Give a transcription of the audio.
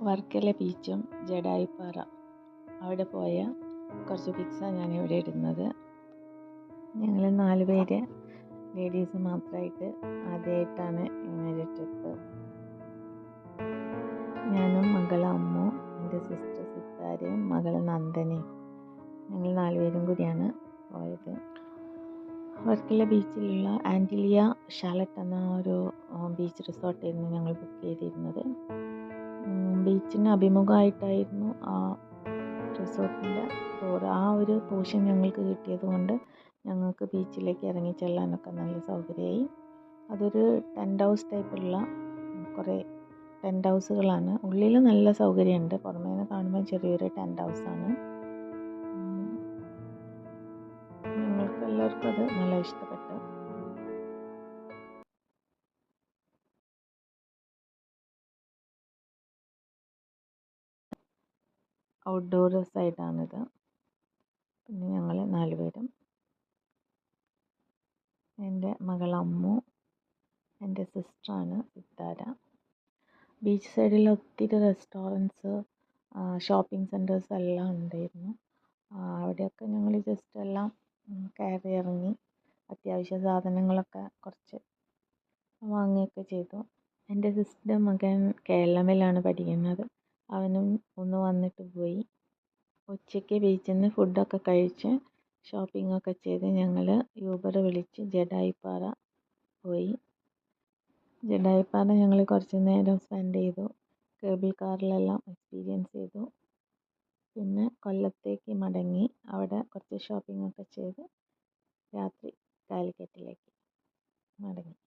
വർക്കല ബീച്ചും ജഡായിപ്പാറ അവിടെ പോയ കുറച്ച് പിക്സാണ് ഞാനിവിടെ ഇടുന്നത്. ഞങ്ങൾ 4 പേര് ലേഡീസ് മാത്രമായിട്ട് ആദ്യമായിട്ടാണ് ഇങ്ങനൊരു ട്രിപ്പ്. ഞാനും മകളെ അമ്മു, എൻ്റെ സിസ്റ്റർ സിത്താരയും മകളെ നന്ദനയും, ഞങ്ങൾ 4 പേരും കൂടിയാണ് പോയത്. വർക്കല ബീച്ചിലുള്ള ആൻറ്റിലിയ ഷാലറ്റ് എന്ന ഒരു ബീച്ച് റിസോർട്ടായിരുന്നു ഞങ്ങൾ ബുക്ക് ചെയ്തിരുന്നത്. ബീച്ചിന് അഭിമുഖമായിട്ടായിരുന്നു ആ റിസോർട്ടിൻ്റെ ടൂർ. ആ ഒരു പോർഷൻ ഞങ്ങൾക്ക് കിട്ടിയത് കൊണ്ട് ഞങ്ങൾക്ക് ബീച്ചിലേക്ക് ഇറങ്ങി ചെല്ലാനൊക്കെ നല്ല സൗകര്യമായി. അതൊരു ടെൻ്റ് ഹൗസ് ടൈപ്പുള്ള കുറേ ടെൻ്റ് ഹൗസുകളാണ്. ഉള്ളിൽ നല്ല സൗകര്യമുണ്ട്. പുറമേ നിന്ന് കാണുമ്പോൾ ചെറിയൊരു ടെൻ്റ് ഹൗസാണ്. ഞങ്ങൾക്ക് എല്ലാവർക്കും അത് നല്ല ഇഷ്ടപ്പെട്ടു. ഔട്ട്ഡോർ സൈഡാണിത്. പിന്നെ ഞങ്ങൾ 4 പേരും, എൻ്റെ മകൾ അമ്മു, എൻ്റെ സിസ്റ്ററാണ് സിത്താര. ബീച്ച് സൈഡിൽ ഒത്തിരി റെസ്റ്റോറൻറ്റ്സ്, ഷോപ്പിംഗ് സെൻറ്റേഴ്സ് എല്ലാം ഉണ്ടായിരുന്നു. അവിടെയൊക്കെ ഞങ്ങൾ ജസ്റ്റ് എല്ലാം കയറി ഇറങ്ങി അത്യാവശ്യ സാധനങ്ങളൊക്കെ കുറച്ച് വാങ്ങുകയൊക്കെ ചെയ്തു. എൻ്റെ സിസ്റ്ററുടെ മകൻ KLM-ലാണ് പഠിക്കുന്നത്. അവനും ഒന്ന് വന്നിട്ട് പോയി. ഉച്ചയ്ക്ക് ബീച്ചിൽ നിന്ന് ഫുഡൊക്കെ കഴിച്ച് ഷോപ്പിങ്ങൊക്കെ ചെയ്ത് ഞങ്ങൾ യൂബർ വിളിച്ച് ജഡായിപ്പാറ പോയി. ജഡായിപ്പാറ ഞങ്ങൾ കുറച്ച് നേരം സ്പെൻഡ് ചെയ്തു. കേബിൾ കാറിലെല്ലാം എക്സ്പീരിയൻസ് ചെയ്തു. പിന്നെ കൊല്ലത്തേക്ക് മടങ്ങി. അവിടെ കുറച്ച് ഷോപ്പിങ്ങൊക്കെ ചെയ്ത് രാത്രി കാലിക്കറ്റിലേക്ക് മടങ്ങി.